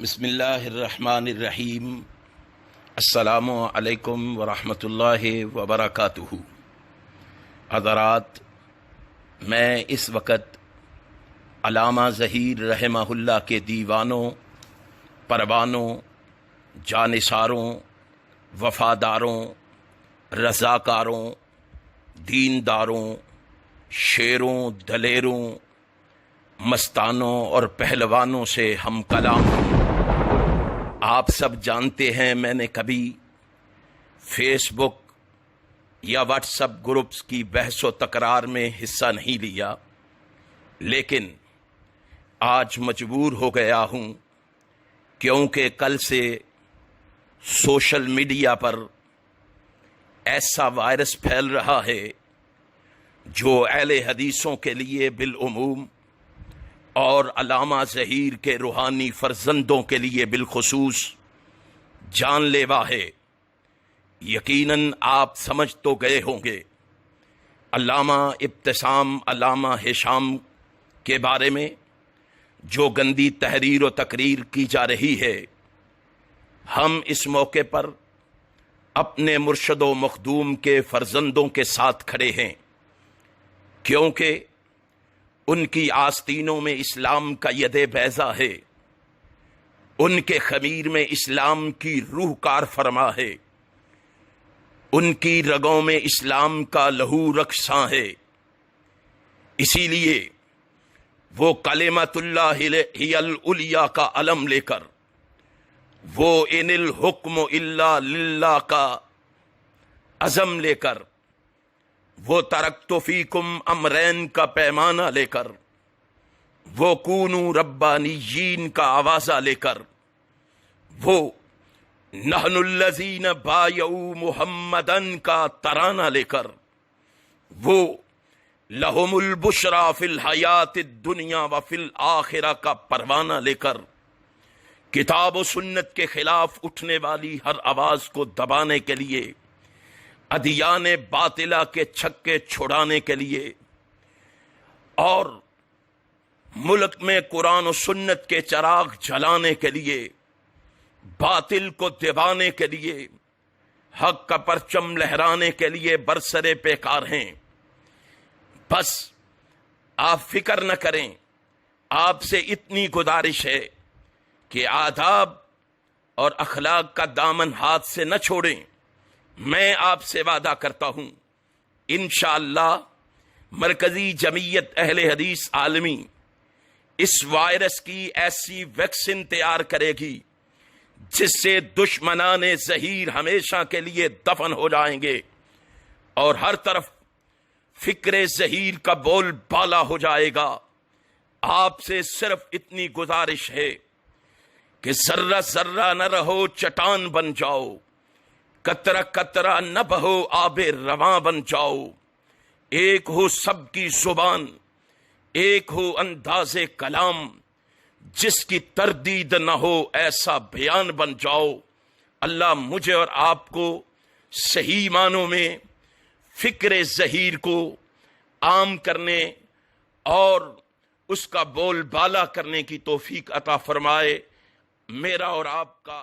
بسم اللہ الرحمن الرحیم۔ السلام علیکم ورحمۃ اللہ وبرکاتہ۔ حضرات، میں اس وقت علامہ ظہیر رحمہ اللہ کے دیوانوں، پروانوں، جانثاروں، وفاداروں، رضاکاروں، دینداروں، شیروں، دلیروں، مستانوں اور پہلوانوں سے ہم کلام ہوں۔ آپ سب جانتے ہیں میں نے کبھی فیس بک یا واٹس ایپ گروپس کی بحث و تکرار میں حصہ نہیں لیا، لیکن آج مجبور ہو گیا ہوں کیونکہ کل سے سوشل میڈیا پر ایسا وائرس پھیل رہا ہے جو اہل حدیثوں کے لیے بالعموم اور علامہ ظہیر کے روحانی فرزندوں کے لیے بالخصوص جان لیوا ہے۔ یقیناً آپ سمجھ تو گئے ہوں گے علامہ ابتسام، علامہ ہشام کے بارے میں جو گندی تحریر و تقریر کی جا رہی ہے۔ ہم اس موقع پر اپنے مرشد و مخدوم کے فرزندوں کے ساتھ کھڑے ہیں، کیونکہ ان کی آستینوں میں اسلام کا ید بیضا ہے، ان کے خمیر میں اسلام کی روح کار فرما ہے، ان کی رگوں میں اسلام کا لہو رقصاں ہے۔ اسی لیے وہ کلمۃ اللہ ہی العلیٰ کا علم لے کر، وہ ان الحکم الا للہ کا عزم لے کر، وہ ترکت فیکم امرین کا پیمانہ لے کر، وہ کونوا ربانیین کا آوازہ لے کر، وہ نحن الذین بایعوا محمدن کا ترانہ لے کر، وہ لہم البشری فی الحیات الدنیا و فی الآخرہ کا پروانہ لے کر، کتاب و سنت کے خلاف اٹھنے والی ہر آواز کو دبانے کے لیے، ادیان باطلہ کے چھکے چھڑانے کے لیے اور ملک میں قرآن و سنت کے چراغ جلانے کے لیے، باطل کو دبانے کے لیے، حق کا پرچم لہرانے کے لیے برسر پیکار ہیں۔ بس آپ فکر نہ کریں، آپ سے اتنی گزارش ہے کہ آداب اور اخلاق کا دامن ہاتھ سے نہ چھوڑیں۔ میں آپ سے وعدہ کرتا ہوں انشاءاللہ مرکزی جمعیت اہل حدیث عالمی اس وائرس کی ایسی ویکسین تیار کرے گی جس سے دشمنان ظہیر ہمیشہ کے لیے دفن ہو جائیں گے اور ہر طرف فکر ظہیر کا بول بالا ہو جائے گا۔ آپ سے صرف اتنی گزارش ہے کہ ذرہ ذرہ نہ رہو چٹان بن جاؤ، قطرہ قطرہ نہ بہو آب رواں بن جاؤ، ایک ہو سب کی زبان، ایک ہو انداز کلام، جس کی تردید نہ ہو ایسا بیان بن جاؤ۔ اللہ مجھے اور آپ کو صحیح معنوں میں فکر ظہیر کو عام کرنے اور اس کا بول بالا کرنے کی توفیق عطا فرمائے۔ میرا اور آپ کا